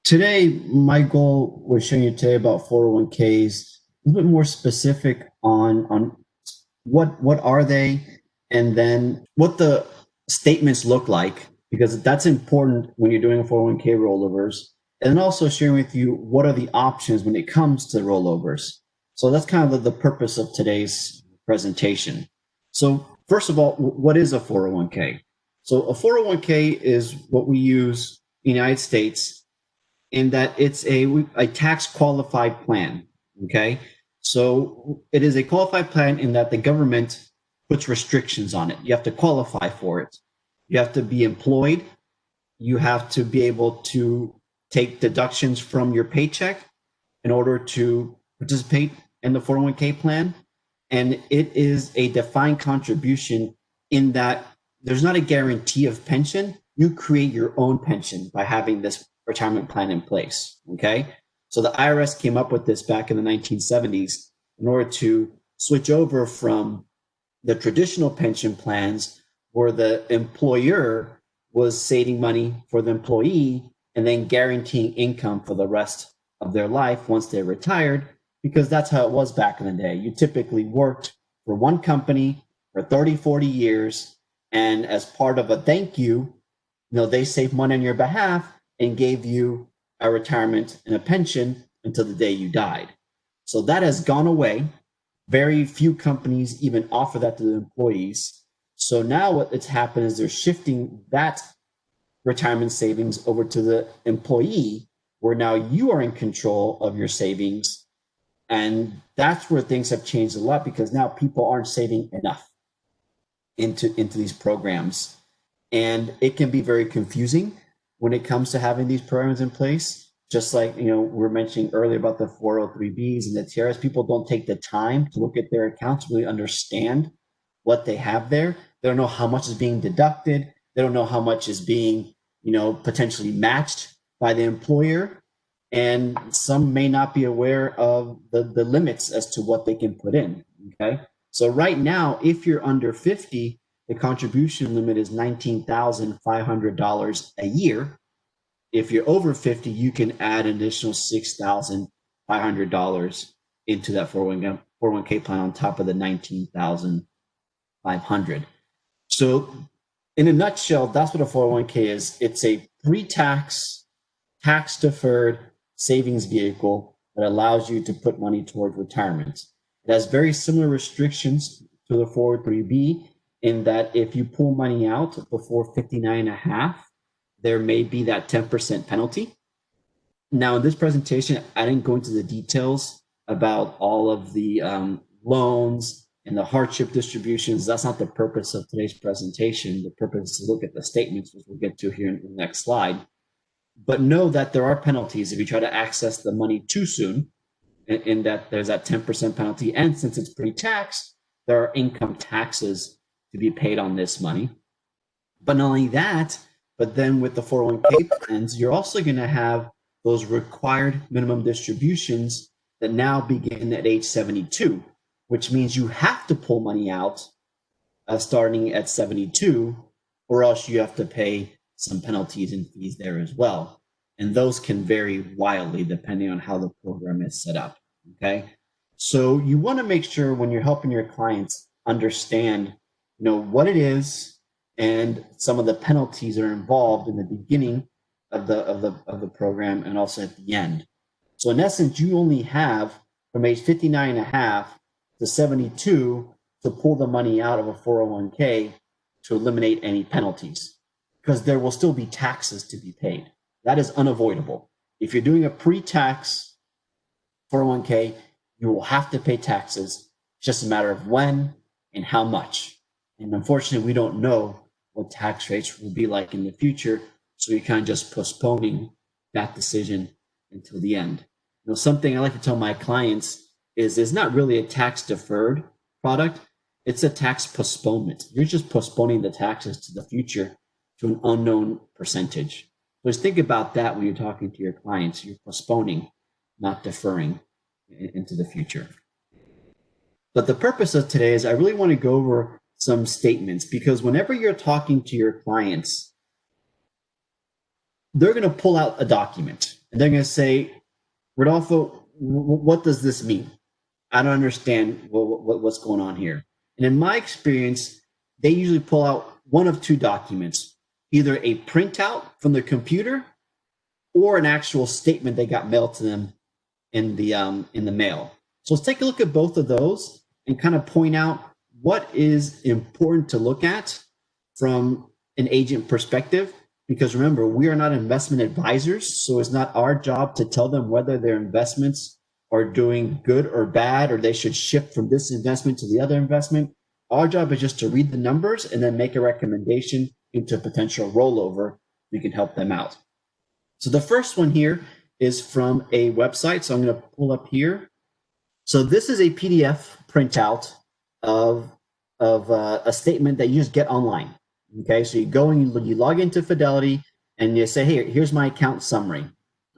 Today, my goal was showing you today about 401ks, a little bit more specific on what are they, and then what the statements look like, because that's important when you're doing 401k rollovers, and then also sharing with you what are the options when it comes to rollovers. So that's kind of the purpose of today's presentation. So first of all, what is a 401k? So a 401k is what we use in the United States in that it's a tax qualified plan. Okay. So it is a qualified plan in that the government puts restrictions on it. You have to qualify for it. You have to be employed. You have to be able to take deductions from your paycheck in order to participate in the 401k plan. And it is a defined contribution in that there's not a guarantee of pension. You create your own pension by having this retirement plan in place. Okay. So the IRS came up with this back in the 1970s in order to switch over from the traditional pension plans where the employer was saving money for the employee and then guaranteeing income for the rest of their life once they retired, because that's how it was back in the day. You typically worked for one company for 30, 40 years. And as part of a thank you, they saved money on your behalf and gave you a retirement and a pension until the day you died. So that has gone away. Very few companies even offer that to the employees. So now what's happened is they're shifting that retirement savings over to the employee, where now you are in control of your savings. And that's where things have changed a lot, because now people aren't saving enough into these programs. And it can be very confusing when it comes to having these programs in place. Just like, we were mentioning earlier about the 403Bs and the TRS, people don't take the time to look at their accounts, really understand what they have there. They don't know how much is being deducted. They don't know how much is being, potentially matched by the employer. And some may not be aware of the limits as to what they can put in. Okay. So right now, if you're under 50, the contribution limit is $19,500 a year. If you're over 50, you can add an additional $6,500 into that 401k plan on top of the $19,500. So in a nutshell, that's what a 401k is. It's a pre-tax, tax-deferred savings vehicle that allows you to put money toward retirement. It has very similar restrictions to the 403b in that if you pull money out before 59 and a half, there may be that 10% penalty. Now, in this presentation, I didn't go into the details about all of the loans and the hardship distributions. That's not the purpose of today's presentation. The purpose is to look at the statements, which we'll get to here in the next slide. But know that there are penalties if you try to access the money too soon, in that there's that 10% penalty. And since it's pre-tax, there are income taxes to be paid on this money. But not only that, but then with the 401k plans, you're also going to have those required minimum distributions that now begin at age 72, which means you have to pull money out starting at 72, or else you have to pay some penalties and fees there as well. And those can vary wildly depending on how the program is set up. Okay. So you want to make sure when you're helping your clients understand, what it is and some of the penalties are involved in the beginning of the program and also at the end. So in essence, you only have from age 59 and a half to 72 to pull the money out of a 401k to eliminate any penalties, because there will still be taxes to be paid. That is unavoidable. If you're doing a pre-tax 401k, you will have to pay taxes. It's just a matter of when and how much. And unfortunately, we don't know what tax rates will be like in the future. So you're kind of just postponing that decision until the end. Something I like to tell my clients is it's not really a tax deferred product. It's a tax postponement. You're just postponing the taxes to the future to an unknown percentage. So just think about that when you're talking to your clients. You're postponing, not deferring into the future. But the purpose of today is I really want to go over some statements, because whenever you're talking to your clients, they're going to pull out a document and they're going to say, Rodolfo, what does this mean? I don't understand what's going on here. And in my experience, they usually pull out one of two documents, either a printout from the computer or an actual statement they got mailed to them in the mail. So let's take a look at both of those and kind of point out what is important to look at from an agent perspective. Because remember, we are not investment advisors, so it's not our job to tell them whether their investments are doing good or bad, or they should shift from this investment to the other investment. Our job is just to read the numbers and then make a recommendation into a potential rollover. We can help them out. So the first one here is from a website. So I'm going to pull up here. So this is a PDF printout of a statement that you just get online. Okay, so you go and you log into Fidelity and you say, hey, here's my account summary.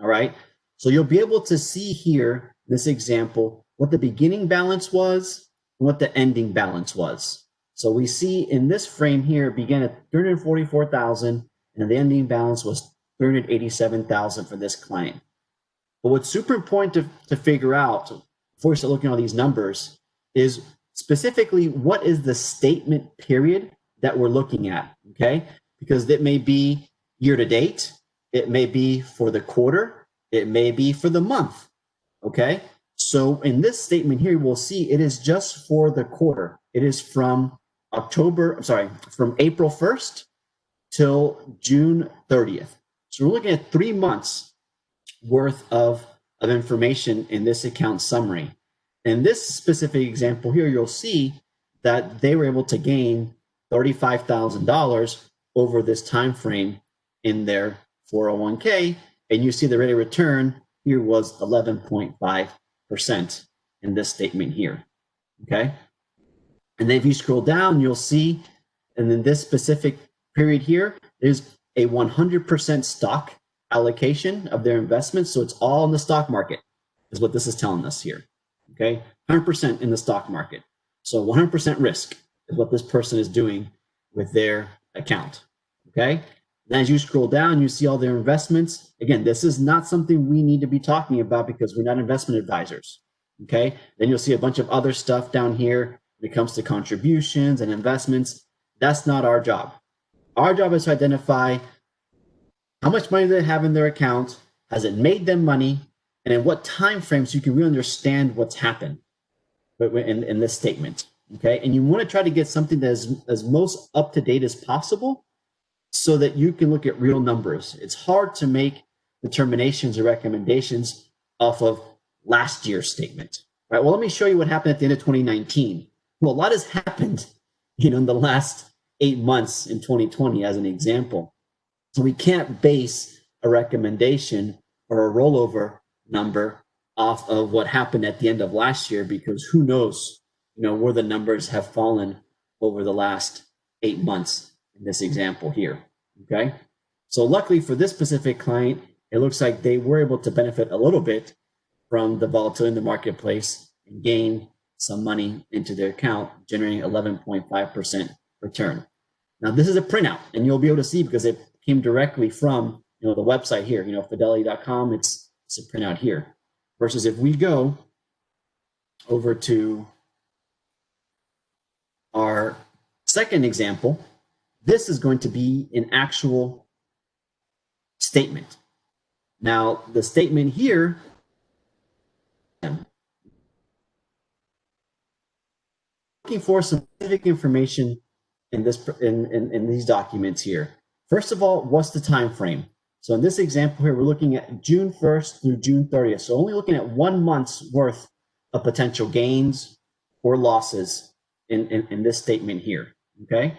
All right, so you'll be able to see here, this example, what the beginning balance was and what the ending balance was. So we see in this frame here, it began at 344,000 and the ending balance was 387,000 for this client. But what's super important to figure out before we start looking at all these numbers is specifically what is the statement period that we're looking at, okay? Because it may be year to date, it may be for the quarter, it may be for the month, okay? So in this statement here, we'll see it is just for the quarter. It is from from April 1st till June 30th. So we're looking at 3 months worth of information in this account summary. In this specific example here, you'll see that they were able to gain $35,000 over this time frame in their 401k, and you see the rate of return here was 11.5% in this statement here. Okay, and then if you scroll down, you'll see, and in this specific period here, there's a 100% stock allocation of their investments, so it's all in the stock market, is what this is telling us here. Okay, 100% in the stock market, so 100% risk is what this person is doing with their account. Okay, and as you scroll down, you see all their investments. Again, this is not something we need to be talking about because we're not investment advisors. Okay, then you'll see a bunch of other stuff down here when it comes to contributions and investments. That's not our job. Our job is to identify how much money they have in their account, has it made them money, and in what time frame, so you can really understand what's happened in this statement. Okay, and you want to try to get something that is as most up to date as possible so that you can look at real numbers. It's hard to make determinations or recommendations off of last year's statement, right? Well, let me show you what happened at the end of 2019. Well, a lot has happened, in the last 8 months in 2020 as an example. So we can't base a recommendation or a rollover number off of what happened at the end of last year, because who knows, where the numbers have fallen over the last 8 months in this example here, okay? So luckily for this specific client, it looks like they were able to benefit a little bit from the volatility in the marketplace and gain some money into their account, generating 11.5% return. Now, this is a printout, and you'll be able to see because it came directly from the website here, fidelity.com. It's a printout here. Versus if we go over to our second example, this is going to be an actual statement. Now, the statement here, looking for some specific information in these documents here. First of all, what's the time frame? So in this example here, we're looking at June 1st through June 30th. So only looking at 1 month's worth of potential gains or losses in this statement here, okay?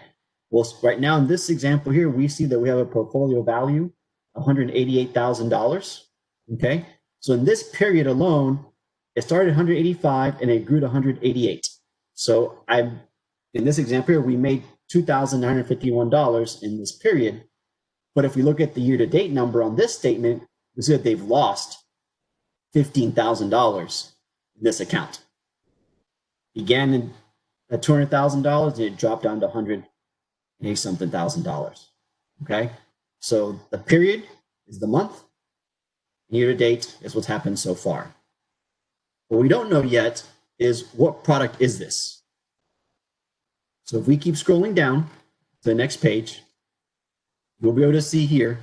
Well, right now in this example here, we see that we have a portfolio value of $188,000, okay? So in this period alone, it started at 185 and it grew to 188. So in this example here, we made $2,951 in this period. But if we look at the year-to-date number on this statement, we see that they've lost $15,000 in this account. Began at $200,000 and it dropped down to $180-something thousand. Okay, so the period is the month, Year to date is what's happened so far. What we don't know yet is what product is this? So if we keep scrolling down to the next page, you'll be able to see here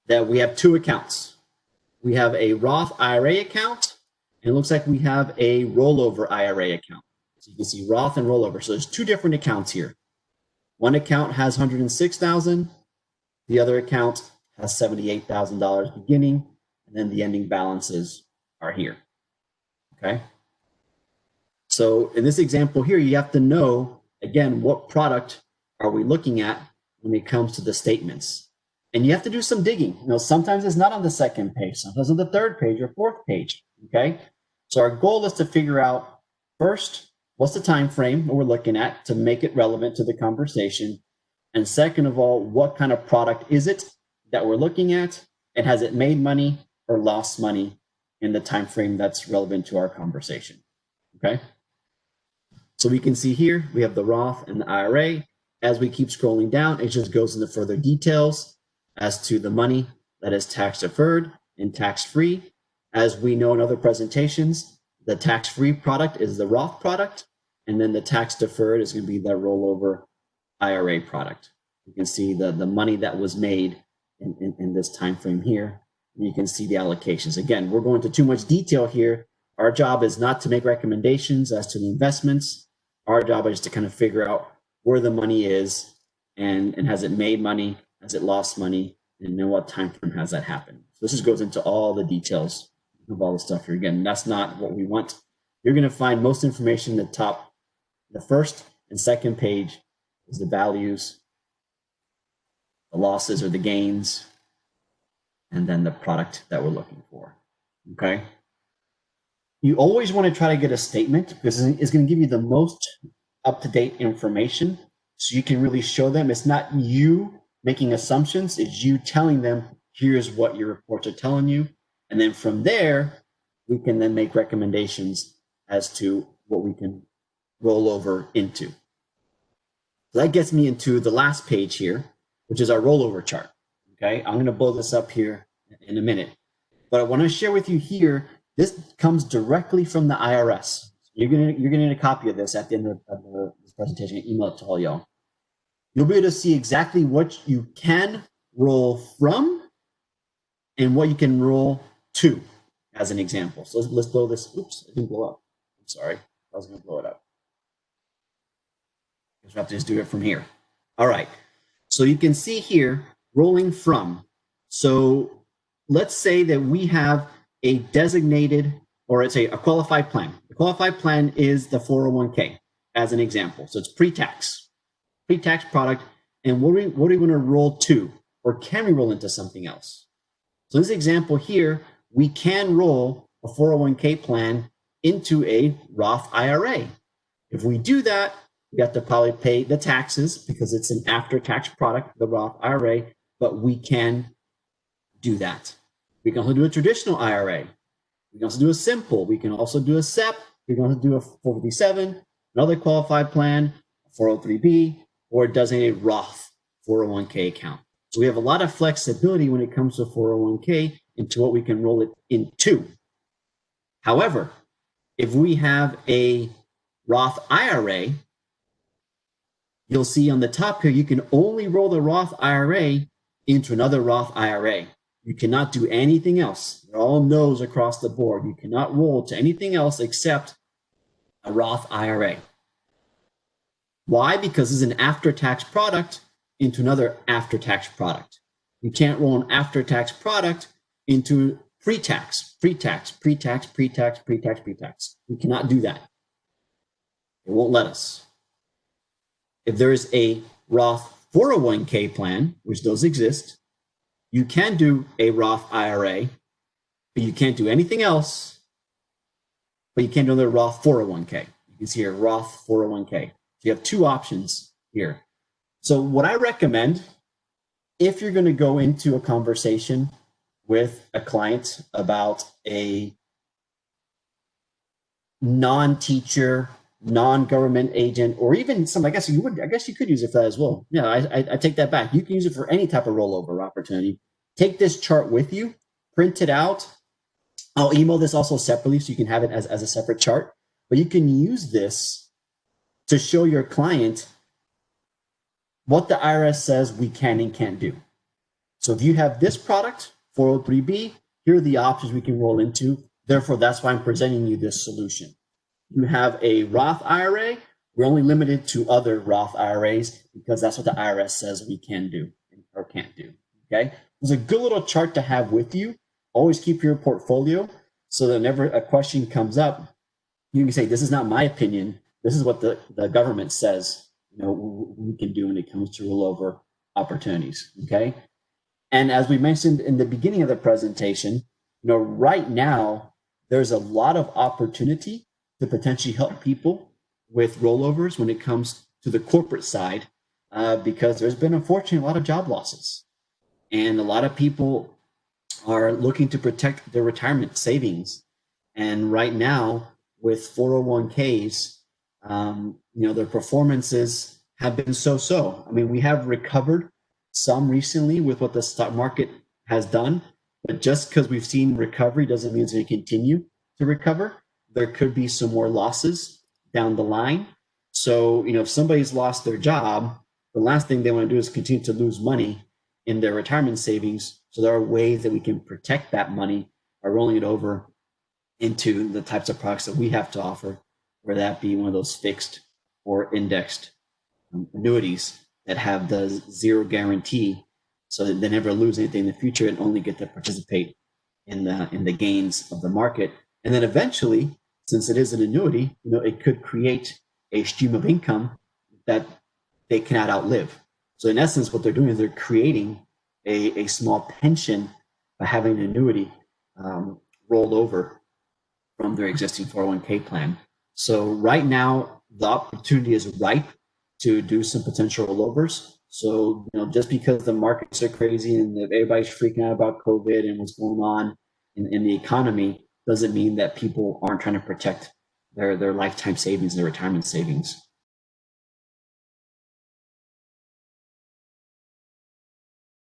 that we have two accounts. We have a Roth IRA account, and it looks like we have a rollover IRA account. So you can see Roth and rollover. So there's two different accounts here. One account has $106,000. The other account has $78,000 beginning, and then the ending balances are here. Okay. So in this example here, you have to know, again, what product are we looking at when it comes to the statements? And you have to do some digging. Sometimes it's not on the second page, sometimes on the third page or fourth page. Okay. So our goal is to figure out first, what's the time frame that we're looking at to make it relevant to the conversation? And second of all, what kind of product is it that we're looking at? And has it made money or lost money in the time frame that's relevant to our conversation? Okay. So we can see here, we have the Roth and the IRA. As we keep scrolling down, it just goes into further details as to the money that is tax deferred and tax free. As we know in other presentations, the tax free product is the Roth product, and then the tax deferred is going to be the rollover IRA product. You can see the money that was made in this time frame here. And you can see the allocations. Again, we're going into too much detail here. Our job is not to make recommendations as to the investments. Our job is to kind of figure out where the money is and has it made money, has it lost money, and in what time frame has that happened. So this just goes into all the details of all the stuff here. Again, that's not what we want. You're going to find most information at the top. The first and second page is the values, the losses or the gains, and then the product that we're looking for. Okay. You always want to try to get a statement because it's going to give you the most up-to-date information so you can really show them. It's not you making assumptions, it's you telling them, here's what your reports are telling you. And then from there, we can then make recommendations as to what we can roll over into. So that gets me into the last page here, which is our rollover chart. Okay, I'm going to blow this up here in a minute. But I want to share with you here, this comes directly from the IRS. You're going to get a copy of this at the end of this presentation. I email it to all y'all. You'll be able to see exactly what you can roll from and what you can roll to, as an example. So let's blow this. Oops, it didn't blow up. I'm sorry. I was going to blow it up. I have to just do it from here. All right. So you can see here, rolling from. So let's say that we have a designated, or it's a qualified plan. The qualified plan is the 401k, as an example. So it's pre-tax product. And what are we going to roll to, or can we roll into something else? So in this example here, we can roll a 401k plan into a Roth IRA. If we do that, we have to probably pay the taxes because it's an after-tax product, the Roth IRA, but we can do that. We can also do a traditional IRA. We can also do a simple. We can also do a SEP. We can also do a 457, another qualified plan, 403B, or a designated Roth 401k account. So we have a lot of flexibility when it comes to 401k into what we can roll it into. However, if we have a Roth IRA, you'll see on the top here, you can only roll the Roth IRA into another Roth IRA. You cannot do anything else. They're all no's across the board. You cannot roll to anything else except a Roth IRA. Why? Because it's an after-tax product into another after-tax product. You can't roll an after-tax product into pre-tax. You cannot do that. It won't let us. If there is a Roth 401k plan, which those exist, you can do a Roth IRA, but you can't do anything else, but you can't do another Roth 401k. You can see here, Roth 401k. So you have two options here. So what I recommend, if you're going to go into a conversation with a client about a non-teacher, non-government agent, or even some, I guess you could use it for that as well. Yeah, I take that back. You can use it for any type of rollover opportunity. Take this chart with you, print it out. I'll email this also separately so you can have it as a separate chart, but you can use this to show your client what the IRS says we can and can't do. So if you have this product, 403B, here are the options we can roll into. Therefore, that's why I'm presenting you this solution. You have a Roth IRA, we're only limited to other Roth IRAs because that's what the IRS says we can do or can't do, okay? It's a good little chart to have with you. Always keep your portfolio so that whenever a question comes up, you can say, this is not my opinion. This is what the government says, we can do when it comes to rollover opportunities, okay? And as we mentioned in the beginning of the presentation, right now, there's a lot of opportunity to potentially help people with rollovers when it comes to the corporate side, because there's been, unfortunately, a lot of job losses. And a lot of people are looking to protect their retirement savings. And right now, with 401ks, their performances have been so-so. I mean, we have recovered some recently with what the stock market has done, but just because we've seen recovery doesn't mean it's going to continue to recover. There could be some more losses down the line. So, if somebody's lost their job, the last thing they want to do is continue to lose money in their retirement savings. So there are ways that we can protect that money by rolling it over into the types of products that we have to offer, whether that be one of those fixed or indexed annuities that have the zero guarantee, so that they never lose anything in the future and only get to participate in the gains of the market. And then eventually, since it is an annuity, it could create a stream of income that they cannot outlive. So in essence, what they're doing is they're creating a small pension by having an annuity rolled over from their existing 401k plan. So right now, the opportunity is ripe to do some potential rollovers. So, just because the markets are crazy and everybody's freaking out about COVID and what's going on in the economy doesn't mean that people aren't trying to protect their lifetime savings, their retirement savings.